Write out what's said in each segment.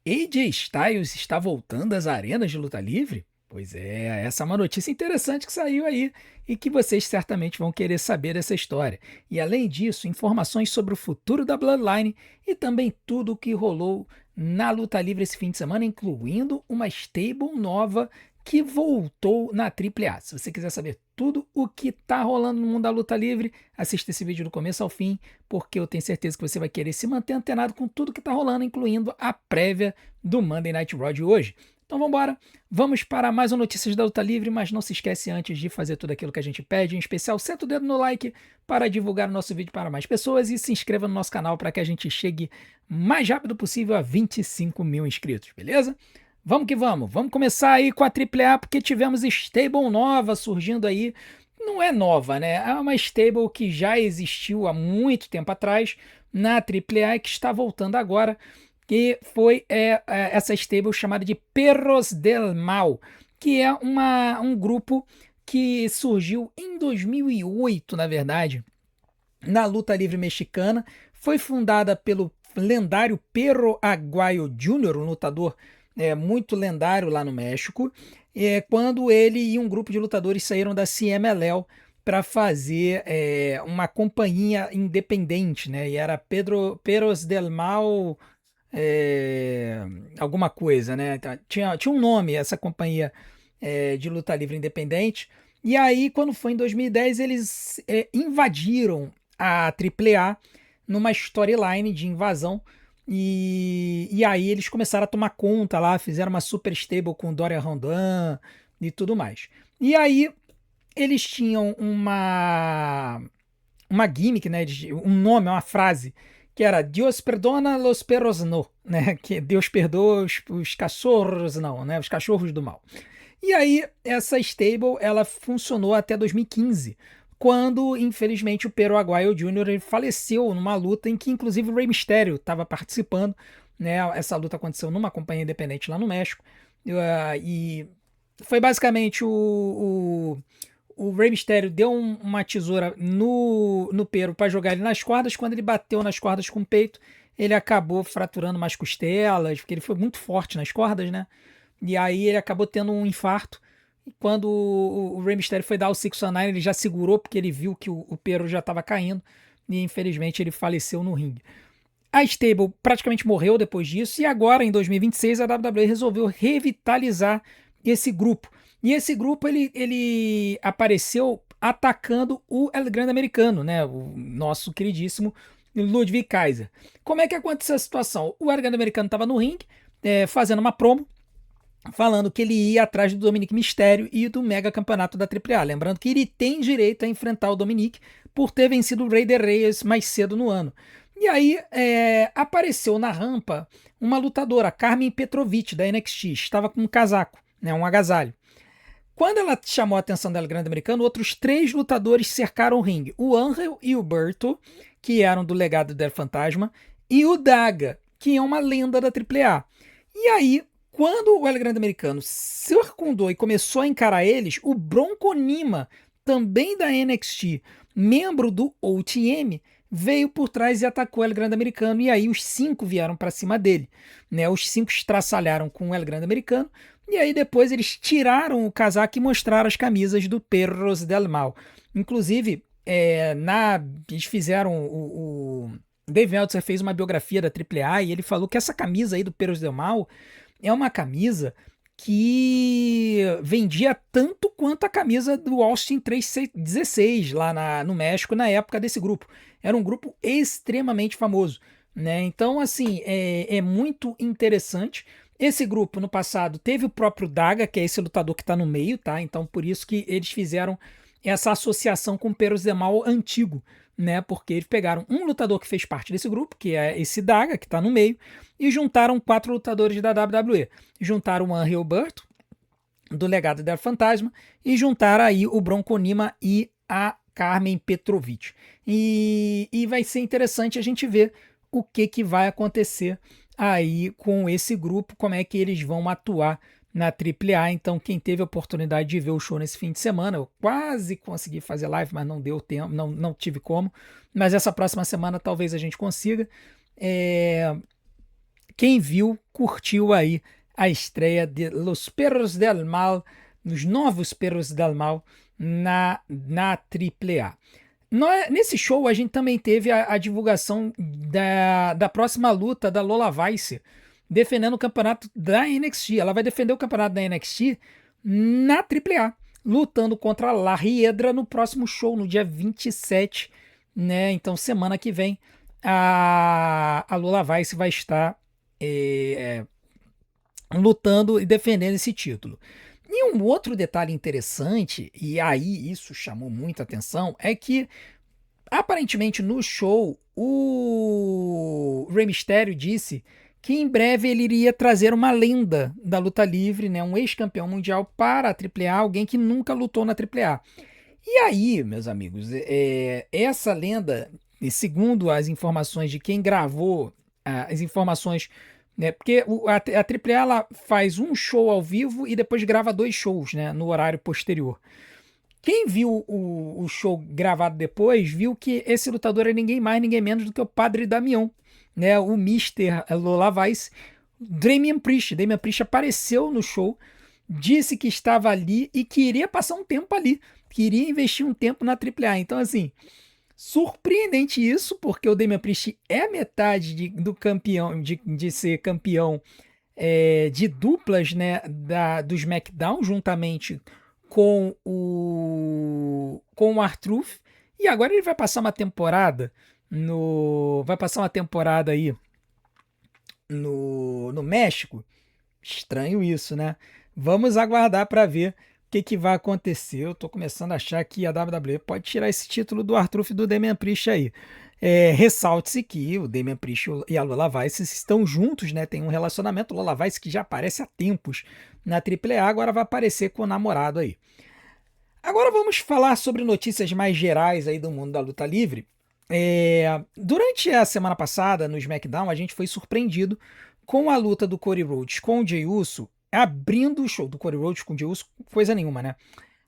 AJ Styles está voltando às arenas de luta livre? Pois é, essa é uma notícia interessante que saiu aí e que vocês certamente vão querer saber dessa história. E além disso, informações sobre o futuro da Bloodline e também tudo o que rolou na luta livre esse fim de semana, incluindo uma stable nova que voltou na AAA. Se você quiser saber tudo o que está rolando no mundo da luta livre, assista esse vídeo do começo ao fim, porque eu tenho certeza que você vai querer se manter antenado com tudo que está rolando, incluindo a prévia do Monday Night Raw de hoje. Então vamos embora, vamos para mais uma notícias da luta livre, mas não se esquece antes de fazer tudo aquilo que a gente pede, em especial senta o dedo no like para divulgar o nosso vídeo para mais pessoas e se inscreva no nosso canal para que a gente chegue mais rápido possível a 25 mil inscritos, beleza? Vamos que vamos começar aí com a AAA porque tivemos stable nova surgindo aí. Não é nova, né? É uma stable que já existiu há muito tempo atrás na AAA e que está voltando agora, que foi essa stable chamada de Perros del Mal, que é um grupo que surgiu em 2008, na verdade, na luta livre mexicana. Foi fundada pelo lendário Perro Aguayo Jr., um lutador muito lendário lá no México, quando ele e um grupo de lutadores saíram da CMLL para fazer uma companhia independente, né? E era Perros del Mal é, alguma coisa, né? Tinha um nome essa companhia de luta livre independente. E aí, quando foi em 2010, eles invadiram a AAA numa storyline de invasão. E aí eles começaram a tomar conta lá, fizeram uma super stable com Dorian Rondon e tudo mais. E aí eles tinham uma gimmick, né, um nome, uma frase, que era Dios perdona los perros no, né, que Deus perdoa os cachorros não, né, os cachorros do mal. E aí essa stable ela funcionou até 2015, quando infelizmente o Perro Aguayo Jr. ele faleceu numa luta em que inclusive o Rey Mysterio estava participando, né? Essa luta aconteceu numa companhia independente lá no México e foi basicamente o Rey Mysterio deu uma tesoura no Pero para jogar ele nas cordas. Quando ele bateu nas cordas com o peito, ele acabou fraturando umas costelas, porque ele foi muito forte nas cordas, né? E aí ele acabou tendo um infarto. E quando o Rey Mysterio foi dar o 619, ele já segurou, porque ele viu que o Pero já estava caindo. E infelizmente ele faleceu no ringue. A stable praticamente morreu depois disso. E agora, em 2026, a WWE resolveu revitalizar esse grupo. E esse grupo ele apareceu atacando o El Grande Americano, né? O nosso queridíssimo Ludwig Kaiser. Como é que aconteceu a situação? O El Grande Americano estava no ringue, fazendo uma promo, falando que ele ia atrás do Dominic Mysterio e do mega campeonato da AAA. Lembrando que ele tem direito a enfrentar o Dominic por ter vencido o Rey de Reyes mais cedo no ano. E aí apareceu na rampa uma lutadora, Carmen Petrovic, da NXT. Estava com um casaco, né, um agasalho. Quando ela chamou a atenção dela, grande americano, outros 3 lutadores cercaram o ringue. O Angel e o Berto, que eram do legado do Fantasma, e o Daga, que é uma lenda da AAA. E aí, quando o El Grande Americano circundou e começou a encarar eles, o Bronco Nima, também da NXT, membro do OTM, veio por trás e atacou o El Grande Americano. E aí os 5 vieram para cima dele, né? Os 5 estraçalharam com o El Grande Americano. E aí depois eles tiraram o casaco e mostraram as camisas do Perros del Mal. Inclusive, eles fizeram o Dave Meltzer fez uma biografia da AAA e ele falou que essa camisa aí do Perros del Mal é uma camisa que vendia tanto quanto a camisa do Austin 316 lá no México na época desse grupo. Era um grupo extremamente famoso, né? Então, assim, é muito interessante. Esse grupo, no passado, teve o próprio Daga, que é esse lutador que está no meio, tá? Então, por isso que eles fizeram essa associação com o Perros del Mal antigo, né? Porque eles pegaram um lutador que fez parte desse grupo, que é esse Daga, que está no meio, e juntaram 4 lutadores da WWE. Juntaram o Angel Berto, do legado da Fantasma, e juntaram aí o Bronco Nima e a Carmen Petrovic. E vai ser interessante a gente ver o que vai acontecer aí com esse grupo, como é que eles vão atuar na AAA. Então, quem teve a oportunidade de ver o show nesse fim de semana, eu quase consegui fazer live, mas não deu tempo, não tive como. Mas essa próxima semana talvez a gente consiga. Quem viu curtiu aí a estreia de Los Perros del Mal, os novos Perros del Mal na AAA. Nesse show a gente também teve a divulgação da próxima luta da Lola Vice, defendendo o campeonato da NXT. Ela vai defender o campeonato da NXT na AAA, lutando contra a La Hiedra no próximo show, no dia 27, né? Então, semana que vem, a Lola Vice vai estar lutando e defendendo esse título. E um outro detalhe interessante, e aí isso chamou muita atenção, é que aparentemente no show o Rey Mysterio disse que em breve ele iria trazer uma lenda da luta livre, né, um ex-campeão mundial para a AAA, alguém que nunca lutou na AAA. E aí, meus amigos, essa lenda, segundo as informações de quem gravou, as informações, né, porque a AAA ela faz um show ao vivo e depois grava 2 shows, né, no horário posterior. Quem viu o show gravado depois, viu que esse lutador é ninguém mais, ninguém menos do que o Padre Damião, né, o Mr. Lola Vice, Damian Priest. Damian Priest apareceu no show, disse que estava ali e queria passar um tempo ali, queria investir um tempo na AAA. Então, assim, surpreendente isso, porque o Damian Priest é metade do campeão, de ser campeão de duplas, né, do SmackDown, juntamente com o R-Truth, e agora ele vai passar uma temporada aí no México. Estranho isso, né? Vamos aguardar para ver o que vai acontecer. Eu tô começando a achar que a WWE pode tirar esse título do R-Truth e do Damian Priest aí. Ressalte-se que o Damian Priest e a Lola Vice estão juntos, né? Tem um relacionamento. Lola Vice que já aparece há tempos na AAA, agora vai aparecer com o namorado aí. Agora vamos falar sobre notícias mais gerais aí do mundo da luta livre. Durante a semana passada, no SmackDown, a gente foi surpreendido com a luta do Cody Rhodes com o Jey Uso, abrindo o show do Cody Rhodes com o Jey Uso, coisa nenhuma, né?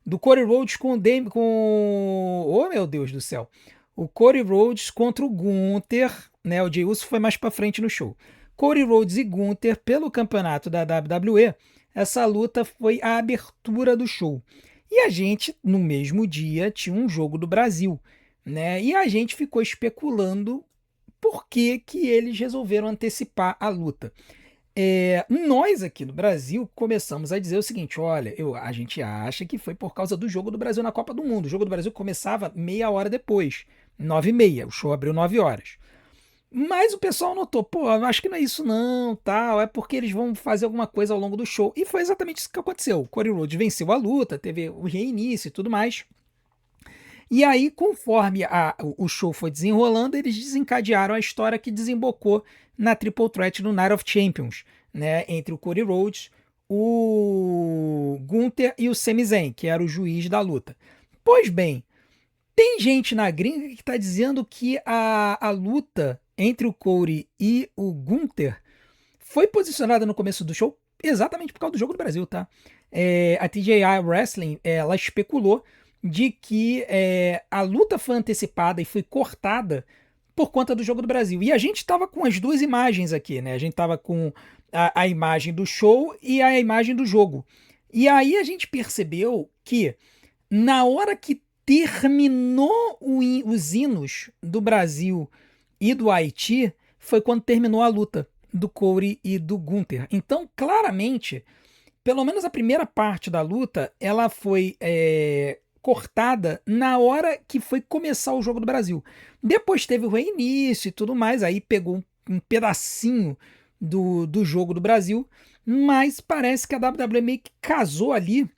Do Cody Rhodes com o oh, meu Deus do céu! O Cody Rhodes contra o Gunther, né? O Jey Uso foi mais pra frente no show. Cody Rhodes e Gunther pelo campeonato da WWE. Essa luta foi a abertura do show. E a gente, no mesmo dia, tinha um jogo do Brasil, né? E a gente ficou especulando por que eles resolveram antecipar a luta. Nós aqui no Brasil começamos a dizer o seguinte: olha, a gente acha que foi por causa do jogo do Brasil na Copa do Mundo. O jogo do Brasil começava meia hora depois, 9h30, o show abriu 9 horas. Mas o pessoal notou, pô, acho que não é isso não, tal, é porque eles vão fazer alguma coisa ao longo do show. E foi exatamente isso que aconteceu. O Cody Rhodes venceu a luta, teve o reinício e tudo mais. E aí, conforme o show foi desenrolando, eles desencadearam a história que desembocou na Triple Threat no Night of Champions, né, entre o Cody Rhodes, o Gunther e o Sami Zayn, que era o juiz da luta. Pois bem, tem gente na gringa que está dizendo que a luta entre o Cody e o Gunther foi posicionada no começo do show exatamente por causa do jogo do Brasil, tá? A TJI Wrestling, ela especulou de que a luta foi antecipada e foi cortada por conta do jogo do Brasil. E a gente estava com as 2 imagens aqui, né? A gente estava com a imagem do show e a imagem do jogo. E aí a gente percebeu que na hora que terminou os hinos do Brasil e do Haiti, foi quando terminou a luta do Cody e do Gunther. Então, claramente, pelo menos a primeira parte da luta, ela foi cortada na hora que foi começar o jogo do Brasil. Depois teve o reinício e tudo mais, aí pegou um pedacinho do jogo do Brasil, mas parece que a WWE meio que casou ali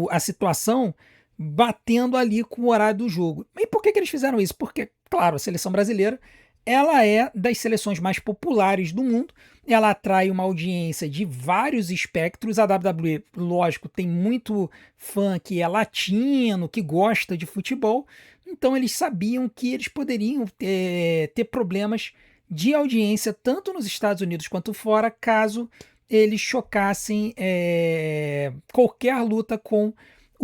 a situação batendo ali com o horário do jogo. E por que eles fizeram isso? Porque, claro, a seleção brasileira ela é das seleções mais populares do mundo, ela atrai uma audiência de vários espectros. A WWE, lógico, tem muito fã que é latino, que gosta de futebol, então eles sabiam que eles poderiam ter problemas de audiência tanto nos Estados Unidos quanto fora, caso eles chocassem qualquer luta com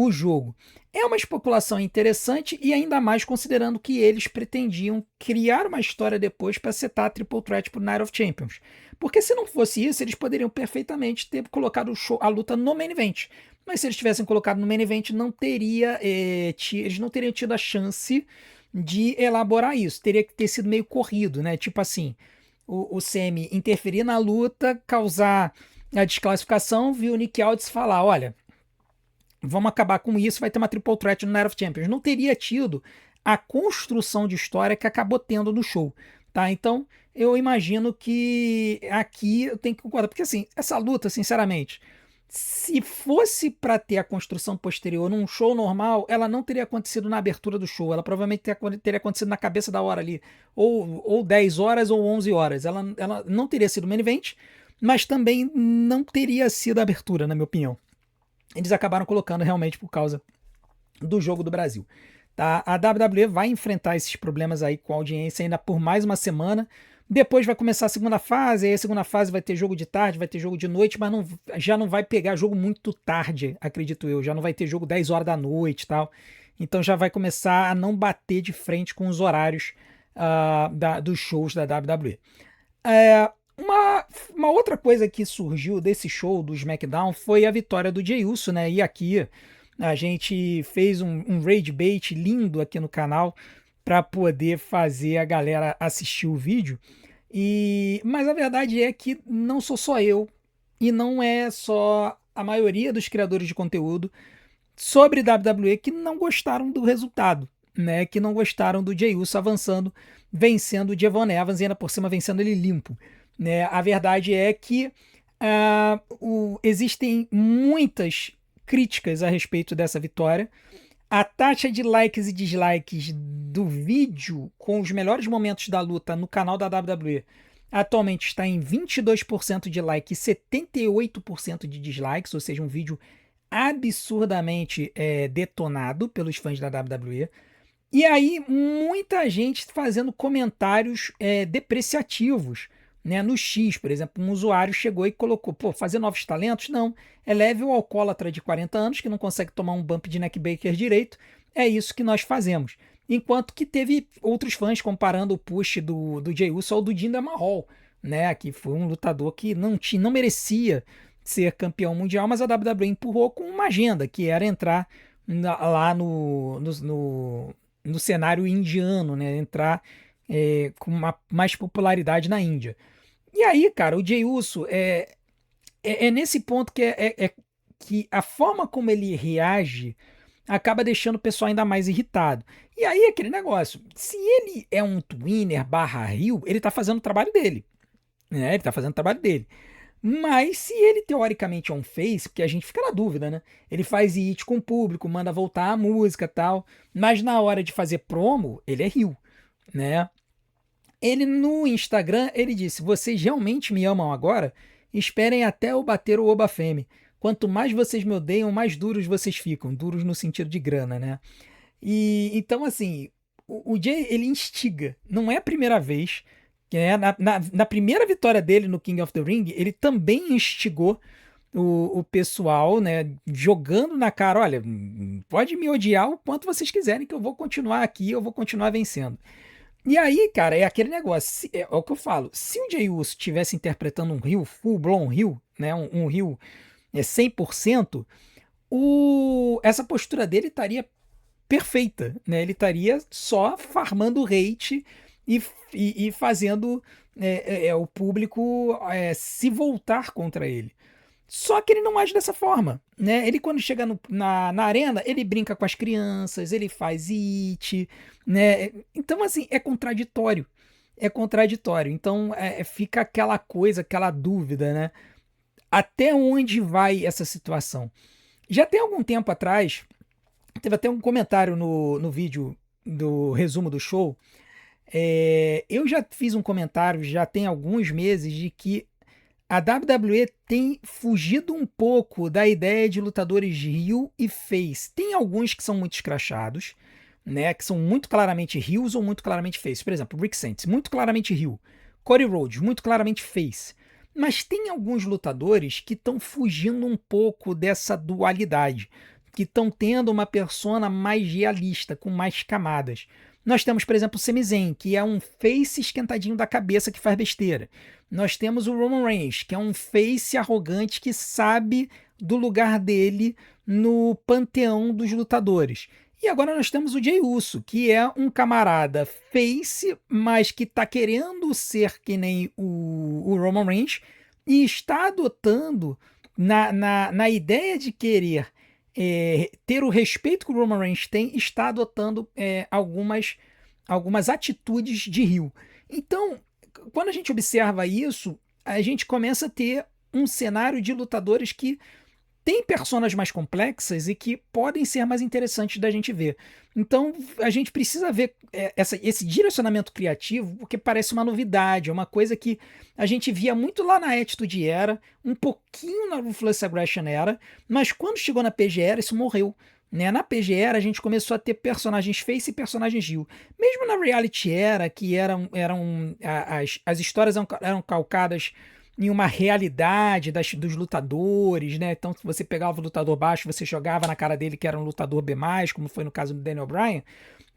o jogo. É uma especulação interessante e ainda mais considerando que eles pretendiam criar uma história depois para setar a Triple Threat para o Night of Champions. Porque se não fosse isso, eles poderiam perfeitamente ter colocado a luta no main event. Mas se eles tivessem colocado no main event, eles não teriam tido a chance de elaborar isso. Teria que ter sido meio corrido, né? Tipo assim, o Sami interferir na luta, causar a desclassificação, viu o Nick Aldis falar, olha, vamos acabar com isso, vai ter uma Triple Threat no Night of Champions. Não teria tido a construção de história que acabou tendo no show, tá? Então, eu imagino que aqui eu tenho que concordar, porque assim, essa luta, sinceramente, se fosse para ter a construção posterior num show normal, ela não teria acontecido na abertura do show, ela provavelmente teria acontecido na cabeça da hora ali, ou 10 horas ou 11 horas. Ela não teria sido main event, mas também não teria sido a abertura, na minha opinião. Eles acabaram colocando realmente por causa do jogo do Brasil. Tá? A WWE vai enfrentar esses problemas aí com a audiência ainda por mais uma semana. Depois vai começar a segunda fase, aí a segunda fase vai ter jogo de tarde, vai ter jogo de noite, mas já não vai pegar jogo muito tarde, acredito eu. Já não vai ter jogo 10 horas da noite e tal. Então já vai começar a não bater de frente com os horários dos shows da WWE. Uma outra coisa que surgiu desse show do SmackDown foi a vitória do Jey Uso, né? E aqui a gente fez um rage bait lindo aqui no canal para poder fazer a galera assistir o vídeo. Mas a verdade é que não sou só eu e não é só a maioria dos criadores de conteúdo sobre WWE que não gostaram do resultado, né? Que não gostaram do Jey Uso avançando, vencendo o Javon Evans e ainda por cima vencendo ele limpo. Né? A verdade é que existem muitas críticas a respeito dessa vitória. A taxa de likes e dislikes do vídeo com os melhores momentos da luta no canal da WWE atualmente está em 22% de like e 78% de dislikes, ou seja, um vídeo absurdamente detonado pelos fãs da WWE. E aí, muita gente fazendo comentários depreciativos. Né, no X, por exemplo, um usuário chegou e colocou, fazer novos talentos? Não, é level alcoólatra de 40 anos que não consegue tomar um bump de neckbreaker direito, é isso que nós fazemos. Enquanto que teve outros fãs comparando o push do Jey Uso ao do Jinder Mahal, né, que foi um lutador que não merecia ser campeão mundial, mas a WWE empurrou com uma agenda, que era entrar lá no cenário indiano, né, entrar com mais popularidade na Índia. E aí, cara, o Jey Uso é nesse ponto que a forma como ele reage acaba deixando o pessoal ainda mais irritado. E aí, aquele negócio, se ele é um twinner / heel, ele tá fazendo o trabalho dele. Né? Ele tá fazendo o trabalho dele. Mas se ele teoricamente é um face, porque a gente fica na dúvida, né? Ele faz it com o público, manda voltar a música e tal, mas na hora de fazer promo, ele é heel, né? Ele no Instagram, ele disse, vocês realmente me amam agora? Esperem até eu bater o Obafemi. Quanto mais vocês me odeiam, mais duros vocês ficam. Duros no sentido de grana, né? E então, assim, o Jay, ele instiga. Não é a primeira vez. Né? Na primeira vitória dele no King of the Ring, ele também instigou o pessoal, né? Jogando na cara, olha, pode me odiar o quanto vocês quiserem que eu vou continuar aqui, eu vou continuar vencendo. E aí, cara, é aquele negócio, é o que eu falo, se o Jey Uso estivesse interpretando um heel, full-blown heel, né, um heel 100%, essa postura dele estaria perfeita, né, ele estaria só farmando hate e fazendo o público se voltar contra ele. Só que ele não age dessa forma, né? Ele quando chega na arena, ele brinca com as crianças, ele faz it, né? Então, assim, é contraditório. É contraditório. Então, fica aquela coisa, aquela dúvida, né? Até onde vai essa situação? Já tem algum tempo atrás, teve até um comentário no vídeo do resumo do show. Eu já fiz um comentário, já tem alguns meses, de que a WWE tem fugido um pouco da ideia de lutadores heel e face. Tem alguns que são muito escrachados, né, que são muito claramente heels ou muito claramente face. Por exemplo, Rick Sainz, muito claramente heel. Cody Rhodes, muito claramente face. Mas tem alguns lutadores que estão fugindo um pouco dessa dualidade, que estão tendo uma persona mais realista, com mais camadas. Nós temos, por exemplo, o Sami Zayn, que é um face esquentadinho da cabeça que faz besteira. Nós temos o Roman Reigns, que é um face arrogante que sabe do lugar dele no panteão dos lutadores. E agora nós temos o Jey Uso, que é um camarada face, mas que está querendo ser que nem o Roman Reigns e está adotando, na ideia de querer ter o respeito que o Roman Reigns tem, está adotando algumas atitudes de heel. Então, quando a gente observa isso, a gente começa a ter um cenário de lutadores que tem personas mais complexas e que podem ser mais interessantes da gente ver. Então, a gente precisa ver esse direcionamento criativo, porque parece uma novidade, é uma coisa que a gente via muito lá na Attitude Era, um pouquinho na Ruthless Aggression Era, mas quando chegou na PG Era, isso morreu. Né? Na PG Era, a gente começou a ter personagens face e personagens heel. Mesmo na Reality Era, que as histórias eram calcadas em uma realidade dos lutadores, né? Então, se você pegava o lutador baixo, você jogava na cara dele que era um lutador B+, como foi no caso do Daniel Bryan,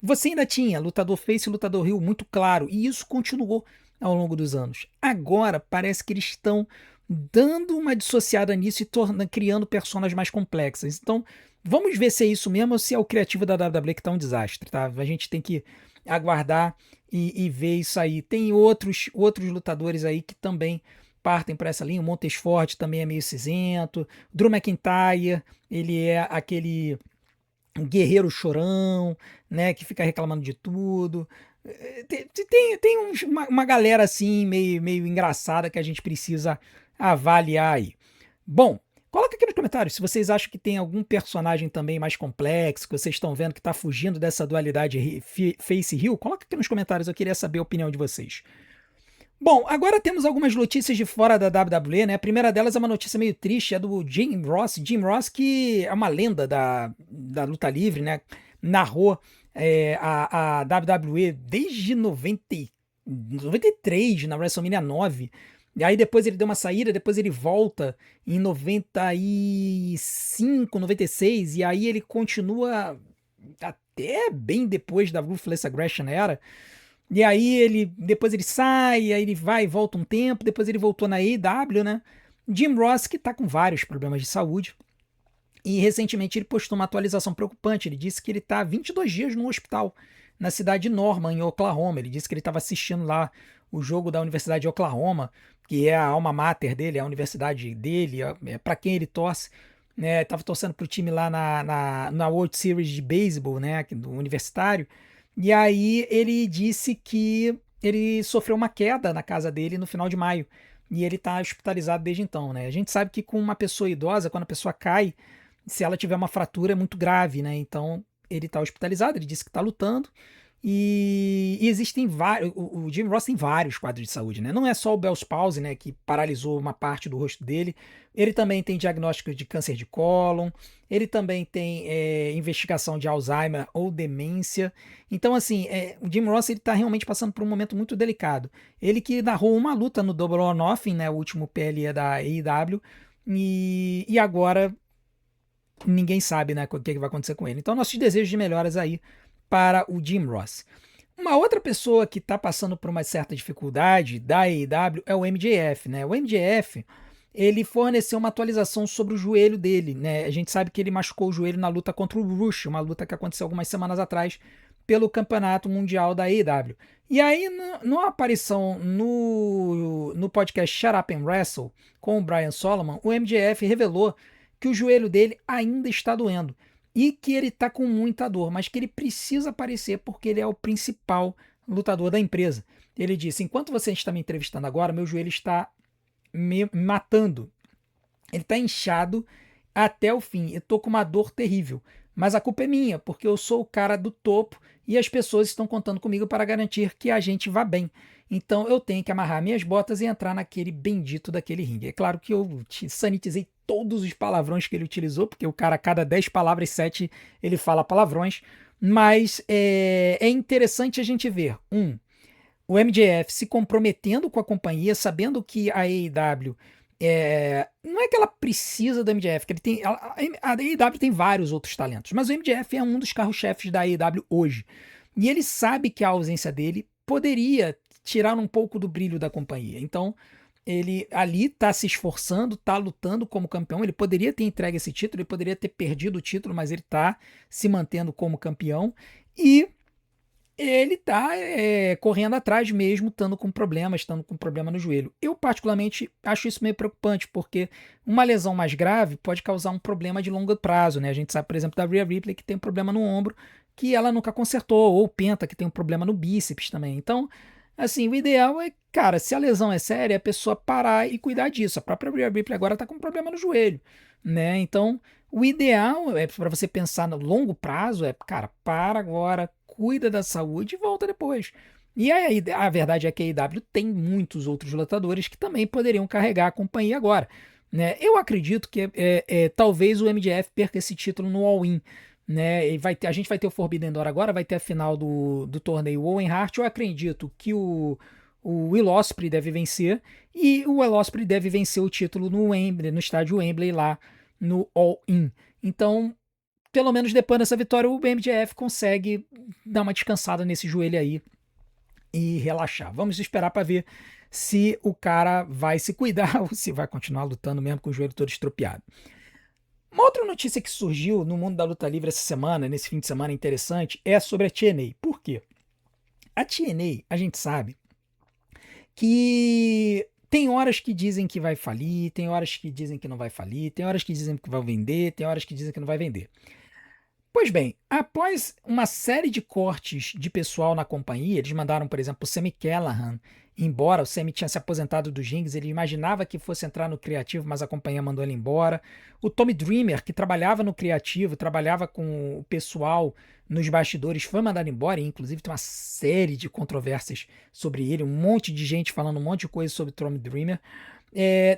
você ainda tinha lutador face e lutador heel muito claro, e isso continuou ao longo dos anos. Agora, parece que eles estão dando uma dissociada nisso e criando personagens mais complexas. Então, vamos ver se é isso mesmo ou se é o criativo da WWE que está um desastre, tá? A gente tem que aguardar e ver isso aí. Tem outros lutadores aí que também partem para essa linha. O Montesfort também é meio cinzento. Drew McIntyre, ele é aquele guerreiro chorão, né, que fica reclamando de tudo. Tem uma galera assim meio engraçada que a gente precisa avaliar aí. Bom, coloca aqui nos comentários se vocês acham que tem algum personagem também mais complexo, que vocês estão vendo que está fugindo dessa dualidade face heel. Coloca aqui nos comentários, eu queria saber a opinião de vocês. Bom, agora temos algumas notícias de fora da WWE, né? A primeira delas é uma notícia meio triste, é do Jim Ross. Jim Ross, que é uma lenda da luta livre, né? Narrou a WWE desde 93, na WrestleMania 9. E aí depois ele deu uma saída, depois ele volta em 95, 96, e aí ele continua até bem depois da Ruthless Aggression Era. E aí depois ele sai, aí ele vai e volta um tempo, depois ele voltou na AEW, né? Jim Ross, que tá com vários problemas de saúde, e recentemente ele postou uma atualização preocupante. Ele disse que ele tá há 22 dias no hospital, na cidade de Norman, em Oklahoma. Ele disse que ele estava assistindo lá o jogo da Universidade de Oklahoma, que é a alma mater dele, a universidade dele, para quem ele torce. Né? Tava torcendo pro time lá na World Series de Baseball, né? Do universitário. E aí ele disse que ele sofreu uma queda na casa dele no final de maio. E ele está hospitalizado desde então, né? A gente sabe que com uma pessoa idosa, quando a pessoa cai, se ela tiver uma fratura é muito grave, né? Então ele está hospitalizado, ele disse que está lutando. E existem vários. O Jim Ross tem vários quadros de saúde, né? Não é só o Bell's palsy, né? Que paralisou uma parte do rosto dele. Ele também tem diagnóstico de câncer de cólon. Ele também tem investigação de Alzheimer ou demência. Então, assim, o Jim Ross ele tá realmente passando por um momento muito delicado. Ele que narrou uma luta no Double or Nothing, né? O último PLE da AEW. E agora ninguém sabe, né? O que vai acontecer com ele. Então, nossos desejos de melhoras aí para o Jim Ross. Uma outra pessoa que está passando por uma certa dificuldade da AEW é o MJF, né? O MJF, ele forneceu uma atualização sobre o joelho dele, né? A gente sabe que ele machucou o joelho na luta contra o Rush, uma luta que aconteceu algumas semanas atrás pelo Campeonato Mundial da AEW. E aí, numa aparição no podcast Shut Up and Wrestle com o Brian Solomon, o MJF revelou que o joelho dele ainda está doendo e que ele está com muita dor, mas que ele precisa aparecer porque ele é o principal lutador da empresa. Ele disse: enquanto você está me entrevistando agora, meu joelho está me matando. Ele está inchado até o fim. Eu estou com uma dor terrível. Mas a culpa é minha, porque eu sou o cara do topo e as pessoas estão contando comigo para garantir que a gente vá bem. Então eu tenho que amarrar minhas botas e entrar naquele bendito daquele ringue. É claro que eu sanitizei todos os palavrões que ele utilizou, porque o cara, a cada 10 palavras, 7 ele fala palavrões. Mas é interessante a gente ver, o MJF se comprometendo com a companhia, sabendo que a AEW não é que ela precisa do MJF, que ele tem, a AEW tem vários outros talentos, mas o MJF é um dos carros-chefes da AEW hoje. E ele sabe que a ausência dele poderia tirar um pouco do brilho da companhia. Então, ele ali tá se esforçando, tá lutando como campeão. Ele poderia ter entregue esse título, ele poderia ter perdido o título, mas ele tá se mantendo como campeão. E ele tá correndo atrás mesmo, estando com problema no joelho. Eu, particularmente, acho isso meio preocupante, porque uma lesão mais grave pode causar um problema de longo prazo, né? A gente sabe, por exemplo, da Rhea Ripley, que tem um problema no ombro, que ela nunca consertou, ou o Penta, que tem um problema no bíceps também. Então, assim, o ideal é, cara, se a lesão é séria, a pessoa parar e cuidar disso. A própria Rhea Ripley agora tá com um problema no joelho, né? Então, o ideal é para você pensar no longo prazo, cara, para agora, cuida da saúde e volta depois. E aí, a verdade é que a AEW tem muitos outros lutadores que também poderiam carregar a companhia agora, né? Eu acredito que talvez o MJF perca esse título no All-In, né? E a gente vai ter o Forbidden Door agora, vai ter a final do torneio Owen Hart. Eu acredito que o Will Ospreay deve vencer e o Will Ospreay deve vencer o título no Wembley, no estádio Wembley lá no All-In. Então, pelo menos depois dessa vitória, o MJF consegue dar uma descansada nesse joelho aí e relaxar. Vamos esperar para ver se o cara vai se cuidar ou se vai continuar lutando mesmo com o joelho todo estropiado. Uma outra notícia que surgiu no mundo da luta livre essa semana, nesse fim de semana interessante, é sobre a TNA. Por quê? A TNA, a gente sabe que tem horas que dizem que vai falir, tem horas que dizem que não vai falir, tem horas que dizem que vai vender, tem horas que dizem que não vai vender. Pois bem, após uma série de cortes de pessoal na companhia, eles mandaram, por exemplo, o Sami Callihan embora. O Sami tinha se aposentado do Rings, ele imaginava que fosse entrar no criativo, mas a companhia mandou ele embora. O Tommy Dreamer, que trabalhava no criativo, trabalhava com o pessoal nos bastidores, foi mandado embora, e inclusive tem uma série de controvérsias sobre ele, um monte de gente falando um monte de coisa sobre o Tommy Dreamer.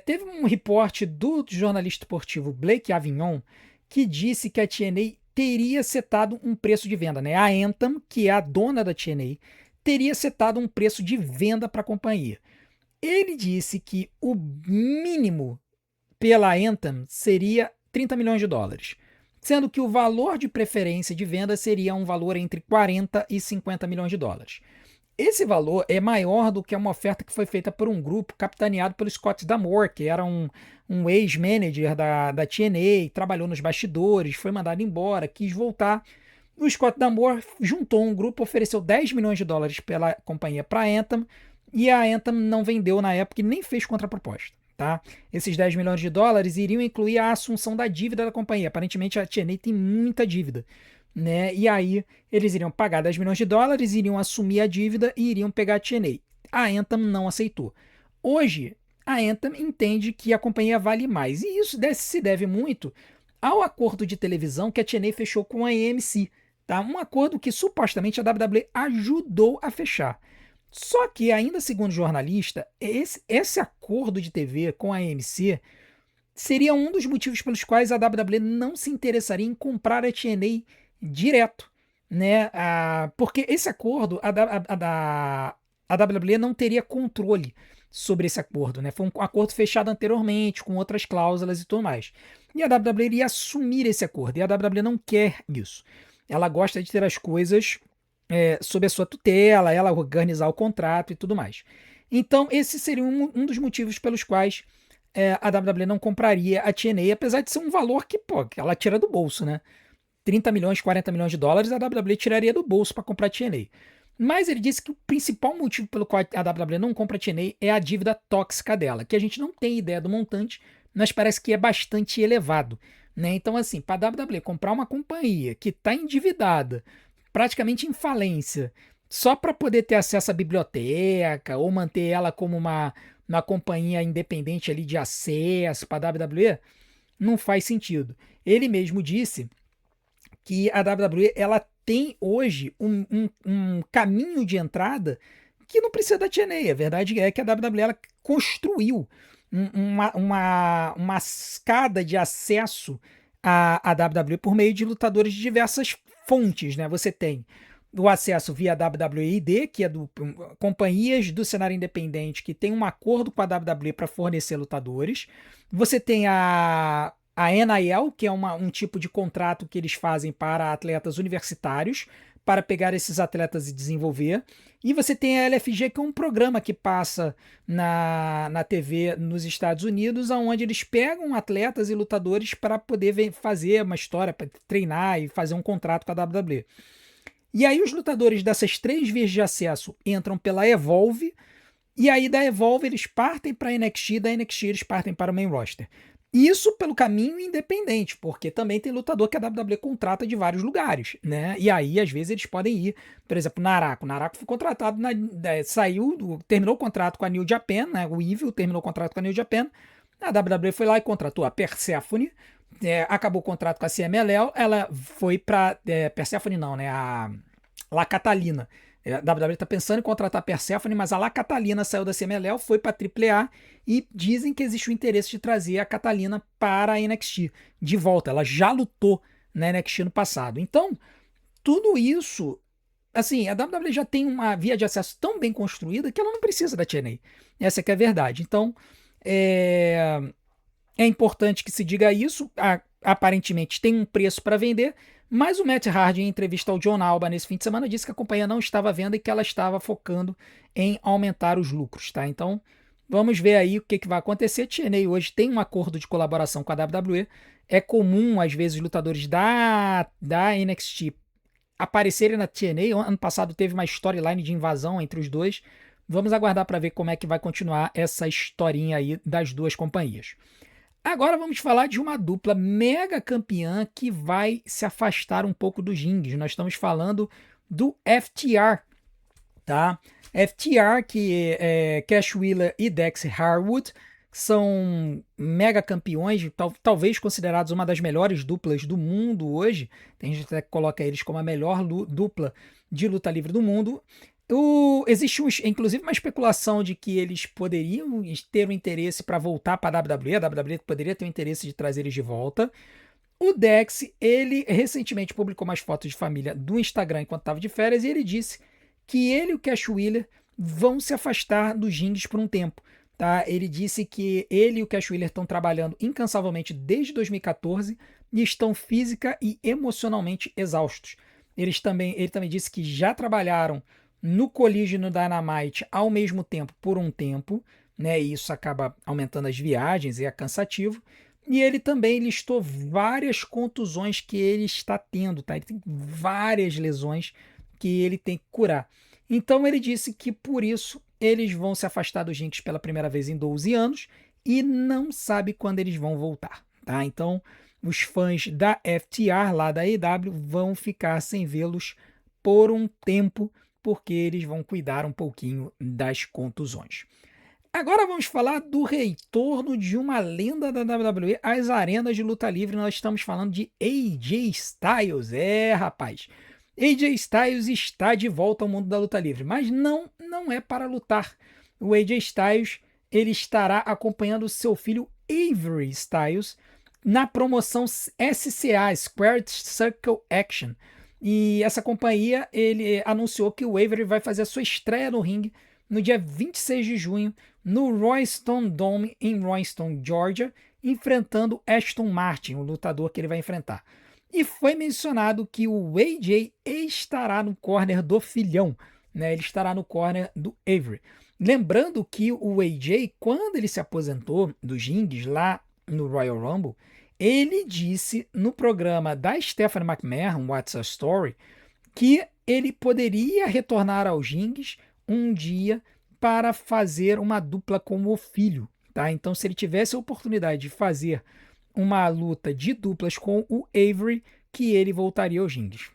Teve um reporte do jornalista esportivo Blake Avignon, que disse que a TNA teria setado um preço de venda, né? A Anthem, que é a dona da TNA, teria setado um preço de venda para a companhia. Ele disse que o mínimo pela Anthem seria 30 milhões de dólares, sendo que o valor de preferência de venda seria um valor entre 40 e 50 milhões de dólares. Esse valor é maior do que uma oferta que foi feita por um grupo capitaneado pelo Scott D'Amore, que era um ex-manager da TNA, trabalhou nos bastidores, foi mandado embora, quis voltar. O Scott D'Amore juntou um grupo, ofereceu 10 milhões de dólares pela companhia para a Anthem, e a Anthem não vendeu na época e nem fez contraproposta. Tá? Esses 10 milhões de dólares iriam incluir a assunção da dívida da companhia. Aparentemente a TNA tem muita dívida, né? E aí eles iriam pagar 10 milhões de dólares, iriam assumir a dívida e iriam pegar a TNA. A Anthem não aceitou. Hoje, a Anthem entende que a companhia vale mais. E isso se deve muito ao acordo de televisão que a TNA fechou com a AMC. Tá? Um acordo que supostamente a WWE ajudou a fechar. Só que, ainda segundo o jornalista, esse acordo de TV com a AMC seria um dos motivos pelos quais a WWE não se interessaria em comprar a TNA direto, né? Porque esse acordo, a WWE não teria controle sobre esse acordo, né? Foi um acordo fechado anteriormente, com outras cláusulas e tudo mais. E a WWE iria assumir esse acordo, e a WWE não quer isso. Ela gosta de ter as coisas sob a sua tutela, ela organizar o contrato e tudo mais. Então, esse seria um dos motivos pelos quais a WWE não compraria a TNA, apesar de ser um valor que, pô, ela tira do bolso, né? 30 milhões, 40 milhões de dólares, a WWE tiraria do bolso para comprar a TNA. Mas ele disse que o principal motivo pelo qual a WWE não compra a TNA é a dívida tóxica dela, que a gente não tem ideia do montante, mas parece que é bastante elevado, né? Então, assim, para a WWE comprar uma companhia que está endividada, praticamente em falência, só para poder ter acesso à biblioteca ou manter ela como uma companhia independente ali de acesso para a WWE, não faz sentido. Ele mesmo disse que a WWE ela tem hoje um caminho de entrada que não precisa da TNA. A verdade é que a WWE ela construiu uma escada de acesso à WWE por meio de lutadores de diversas fontes, né? Você tem o acesso via WWE, que é do companhias do cenário independente que tem um acordo com a WWE para fornecer lutadores. Você tem a NIL, que é um tipo de contrato que eles fazem para atletas universitários, para pegar esses atletas e desenvolver. E você tem a LFG, que é um programa que passa na TV nos Estados Unidos, onde eles pegam atletas e lutadores para poder fazer uma história, para treinar e fazer um contrato com a WWE. E aí os lutadores dessas três vias de acesso entram pela Evolve, e aí da Evolve eles partem para a NXT, da NXT eles partem para o main roster. Isso pelo caminho independente, porque também tem lutador que a WWE contrata de vários lugares, né? E aí, às vezes, eles podem ir, por exemplo, Naraku. O Naraku foi contratado, terminou o contrato com a New Japan, né? O Evil terminou o contrato com a New Japan. A WWE foi lá e contratou a Persephone, acabou o contrato com a CMLL, ela foi para Persephone não, né? A La Catalina. A WWE está pensando em contratar a Persephone, mas a La Catalina saiu da CMLL, foi para a AAA e dizem que existe o interesse de trazer a Catalina para a NXT de volta. Ela já lutou na NXT no passado. Então, tudo isso, assim, a WWE já tem uma via de acesso tão bem construída que ela não precisa da TNA. Essa que é a verdade. Então, é importante que se diga isso. Aparentemente tem um preço para vender, mas o Matt Hardy, em entrevista ao John Alba nesse fim de semana, disse que a companhia não estava vendo e que ela estava focando em aumentar os lucros, tá? Então, vamos ver aí o que vai acontecer. A TNA hoje tem um acordo de colaboração com a WWE. É comum, às vezes, lutadores da NXT aparecerem na TNA. Ano passado teve uma storyline de invasão entre os dois. Vamos aguardar para ver como é que vai continuar essa historinha aí das duas companhias. Agora vamos falar de uma dupla mega campeã que vai se afastar um pouco dos rings. Nós estamos falando do FTR, tá? FTR, que é Cash Wheeler e Dex Harwood, são mega campeões, talvez considerados uma das melhores duplas do mundo hoje. Tem gente até que coloca eles como a melhor dupla de luta livre do mundo. Existe inclusive uma especulação de que eles poderiam ter um interesse para voltar para a WWE poderia ter o interesse de trazer eles de volta. O Dex, ele recentemente publicou umas fotos de família do Instagram enquanto estava de férias e ele disse que ele e o Cash Wheeler vão se afastar dos rings por um tempo. Tá? Ele disse que ele e o Cash Wheeler estão trabalhando incansavelmente desde 2014 e estão física e emocionalmente exaustos. Ele também disse que já trabalharam no Collision e no Dynamite ao mesmo tempo por um tempo, né? E isso acaba aumentando as viagens e é cansativo. E ele também listou várias contusões que ele está tendo, tá? Ele tem várias lesões que ele tem que curar. Então ele disse que por isso eles vão se afastar dos rings pela primeira vez em 12 anos e não sabe quando eles vão voltar, tá? Então os fãs da FTR lá da AEW vão ficar sem vê-los por um tempo, porque eles vão cuidar um pouquinho das contusões. Agora vamos falar do retorno de uma lenda da WWE às arenas de luta livre. Nós estamos falando de AJ Styles. Rapaz. AJ Styles está de volta ao mundo da luta livre, mas não é para lutar. O AJ Styles ele estará acompanhando seu filho Avery Styles na promoção SCA, Squared Circle Action. E essa companhia, ele anunciou que o Avery vai fazer a sua estreia no ringue no dia 26 de junho, no Royston Dome, em Royston, Georgia, enfrentando Ashton Martin, o lutador que ele vai enfrentar. E foi mencionado que o AJ estará no corner do filhão, né? Ele estará no corner do Avery. Lembrando que o AJ, quando ele se aposentou dos rings lá no Royal Rumble, ele disse no programa da Stephanie McMahon, What's a Story, que ele poderia retornar aos rings um dia para fazer uma dupla com o filho, tá? Então, se ele tivesse a oportunidade de fazer uma luta de duplas com o Avery, que ele voltaria aos rings.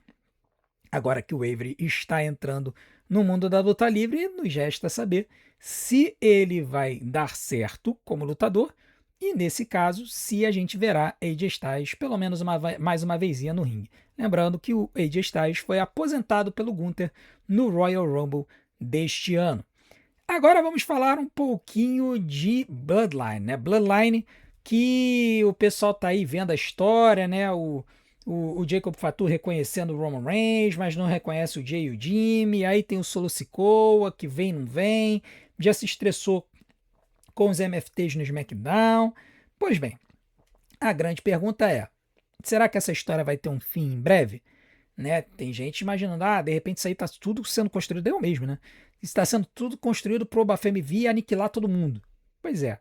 Agora que o Avery está entrando no mundo da luta livre, nos resta saber se ele vai dar certo como lutador e, nesse caso, se a gente verá AJ Styles pelo menos mais uma vezinha no ringue. Lembrando que o AJ Styles foi aposentado pelo Gunther no Royal Rumble deste ano. Agora vamos falar um pouquinho de Bloodline, né? Bloodline, que o pessoal tá aí vendo a história, né? O o Jacob Fatu reconhecendo o Roman Reigns, mas não reconhece o Jey e o Jimmy. Aí tem o Solo Sikoa, que vem, não vem. Já se estressou com os MFTs no SmackDown. Pois bem, a grande pergunta é: será que essa história vai ter um fim em breve? Né? Tem gente imaginando, de repente isso aí tá tudo sendo construído, eu mesmo, né? Está sendo tudo construído pro Obafemi vir e aniquilar todo mundo. Pois é.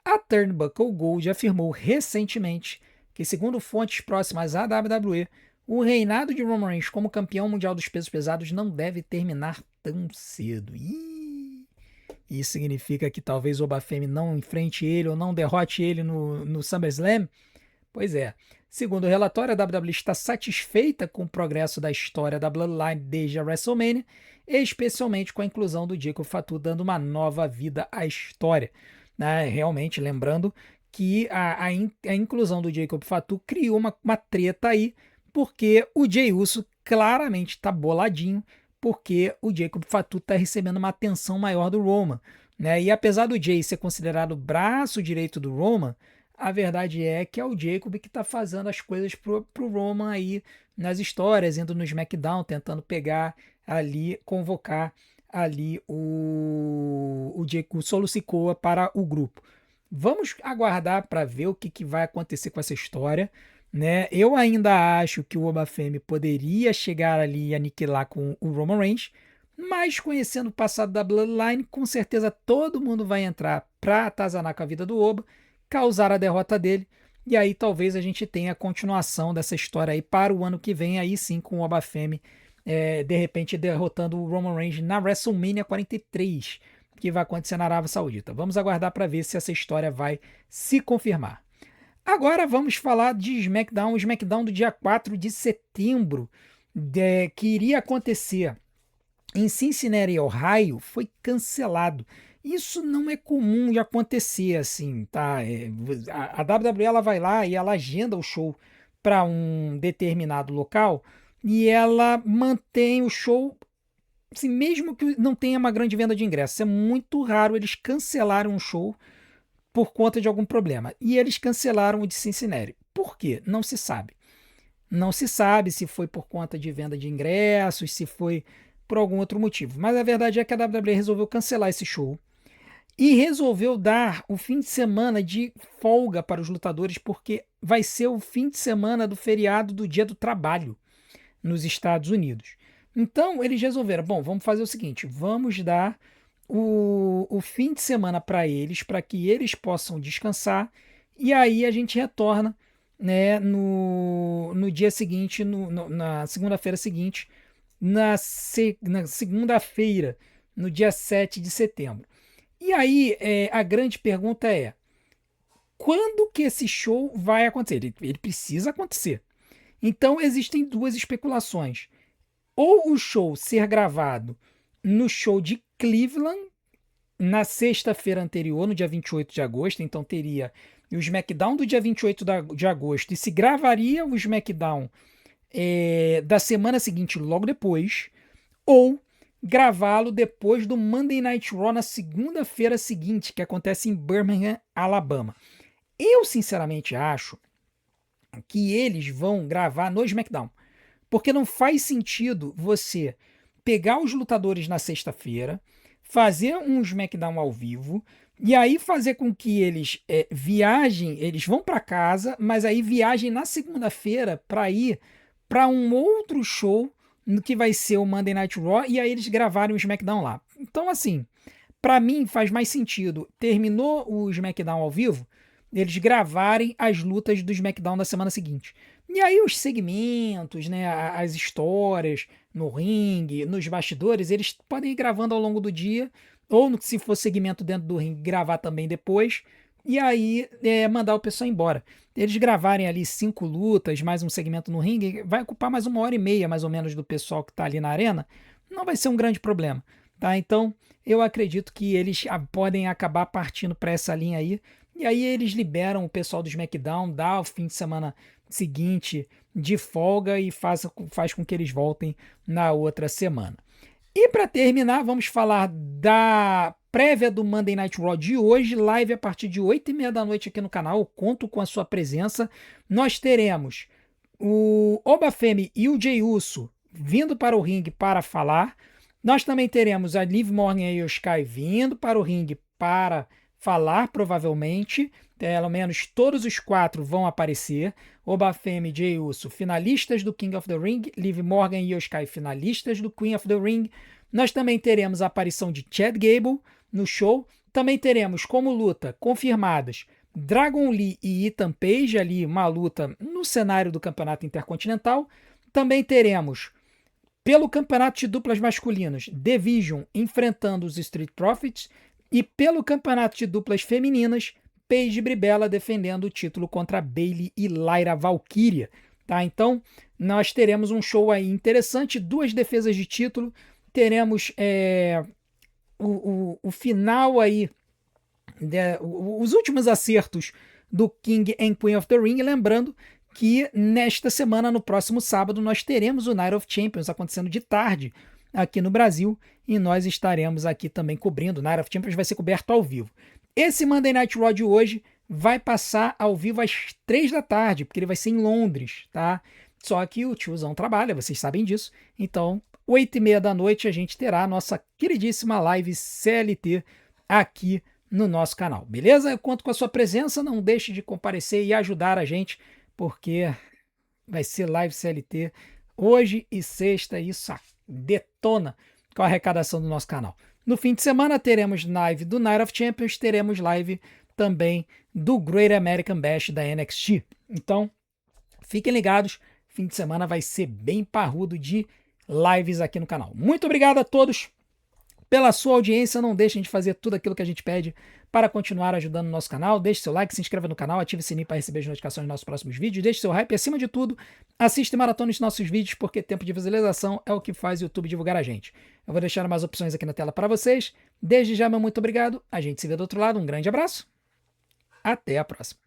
A Turnbuckle Gold afirmou recentemente que, segundo fontes próximas à WWE, o reinado de Roman Reigns como campeão mundial dos pesos pesados não deve terminar tão cedo. Isso significa que talvez o Obafemi não enfrente ele ou não derrote ele no SummerSlam? Pois é. Segundo o relatório, a WWE está satisfeita com o progresso da história da Bloodline desde a WrestleMania, especialmente com a inclusão do Jacob Fatu dando uma nova vida à história. Realmente, lembrando que a inclusão do Jacob Fatu criou uma treta aí, porque o Jey Uso claramente está boladinho, porque o Jacob Fatu está recebendo uma atenção maior do Roman. Né? E apesar do Jey ser considerado o braço direito do Roman, a verdade é que é o Jacob que está fazendo as coisas pro Roman aí nas histórias, indo no SmackDown, tentando pegar ali, convocar ali o Solo Sikoa para o grupo. Vamos aguardar para ver o que vai acontecer com essa história. Né? Eu ainda acho que o Obafemi poderia chegar ali e aniquilar com o Roman Reigns, mas conhecendo o passado da Bloodline, com certeza todo mundo vai entrar para atazanar com a vida do Oba, causar a derrota dele, e aí talvez a gente tenha a continuação dessa história aí para o ano que vem, aí sim com o Obafemi de repente derrotando o Roman Reigns na WrestleMania 43, que vai acontecer na Arábia Saudita. Vamos aguardar para ver se essa história vai se confirmar. Agora vamos falar de SmackDown, o SmackDown do dia 4 de setembro, que iria acontecer em Cincinnati, Ohio, foi cancelado. Isso não é comum de acontecer assim, tá? A WWE ela vai lá e ela agenda o show para um determinado local e ela mantém o show, assim, mesmo que não tenha uma grande venda de ingressos. É muito raro eles cancelarem um show por conta de algum problema. E eles cancelaram o de Cincinnati. Por quê? Não se sabe. Não se sabe se foi por conta de venda de ingressos, se foi por algum outro motivo. Mas a verdade é que a WWE resolveu cancelar esse show e resolveu dar o fim de semana de folga para os lutadores, porque vai ser o fim de semana do feriado do Dia do Trabalho nos Estados Unidos. Então eles resolveram, bom, vamos fazer o seguinte, vamos dar o fim de semana para eles, para que eles possam descansar, e aí a gente retorna, né, no dia seguinte, na segunda-feira seguinte, na segunda-feira, no dia 7 de setembro. E aí a grande pergunta é, quando que esse show vai acontecer? Ele precisa acontecer. Então existem duas especulações. Ou o show ser gravado no show de Cleveland, na sexta-feira anterior, no dia 28 de agosto, então teria o SmackDown do dia 28 de agosto, e se gravaria o SmackDown da semana seguinte, logo depois, ou gravá-lo depois do Monday Night Raw na segunda-feira seguinte, que acontece em Birmingham, Alabama. Eu, sinceramente, acho que eles vão gravar no SmackDown, porque não faz sentido você pegar os lutadores na sexta-feira, fazer um SmackDown ao vivo, e aí fazer com que eles viajem, eles vão para casa, mas aí viajem na segunda-feira para ir para um outro show, que vai ser o Monday Night Raw, e aí eles gravarem o SmackDown lá. Então, assim, para mim faz mais sentido, terminou o SmackDown ao vivo, eles gravarem as lutas do SmackDown da semana seguinte. E aí os segmentos, né, as histórias no ringue, nos bastidores, eles podem ir gravando ao longo do dia, ou se for segmento dentro do ringue, gravar também depois, e aí mandar o pessoal embora. Eles gravarem ali 5 lutas, mais um segmento no ringue, vai ocupar mais 1h30 mais ou menos do pessoal que está ali na arena, não vai ser um grande problema. Tá? Então eu acredito que eles podem acabar partindo para essa linha aí, e aí eles liberam o pessoal do SmackDown, dá o fim de semana seguinte de folga e faz com que eles voltem na outra semana. E para terminar, vamos falar da prévia do Monday Night Raw de hoje, live a partir de 8h30 da noite aqui no canal. Eu conto com a sua presença. Nós teremos o Obafemi e o Jey Uso vindo para o ringue para falar. Nós também teremos a Liv Morgan e a Io Sky vindo para o ringue para falar, provavelmente. Pelo menos todos os 4 vão aparecer. Obafemi e Jey Uso, finalistas do King of the Ring. Liv Morgan e Io Sky, finalistas do Queen of the Ring. Nós também teremos a aparição de Chad Gable no show. Também teremos como luta confirmadas Dragon Lee e Ethan Page, ali uma luta no cenário do Campeonato Intercontinental. Também teremos, pelo Campeonato de Duplas Masculinos, Division enfrentando os Street Profits. E pelo Campeonato de Duplas Femininas, Paige Bribella defendendo o título contra Bayley e Lyra Valkyria. Tá? Então, nós teremos um show aí interessante, 2 defesas de título. Teremos o final aí, os últimos acertos do King and Queen of the Ring. Lembrando que nesta semana, no próximo sábado, nós teremos o Night of Champions acontecendo de tarde aqui no Brasil, e nós estaremos aqui também cobrindo. O Night of Champions vai ser coberto ao vivo. Esse Monday Night Raw de hoje vai passar ao vivo às 3 da tarde, porque ele vai ser em Londres, tá? Só que o tiozão trabalha, vocês sabem disso. Então, 8h30 da noite, a gente terá a nossa queridíssima live CLT aqui no nosso canal, beleza? Eu conto com a sua presença, não deixe de comparecer e ajudar a gente, porque vai ser live CLT hoje e sexta, e isso detona com a arrecadação do nosso canal. No fim de semana teremos live do Night of Champions, teremos live também do Great American Bash da NXT. Então, fiquem ligados, fim de semana vai ser bem parrudo de lives aqui no canal. Muito obrigado a todos pela sua audiência. Não deixem de fazer tudo aquilo que a gente pede para continuar ajudando o nosso canal. Deixe seu like, se inscreva no canal, ative o sininho para receber as notificações dos nossos próximos vídeos. Deixe seu hype, acima de tudo, assista e maratona os nossos vídeos, porque tempo de visualização é o que faz o YouTube divulgar a gente. Eu vou deixar mais opções aqui na tela para vocês. Desde já, meu muito obrigado. A gente se vê do outro lado. Um grande abraço. Até a próxima.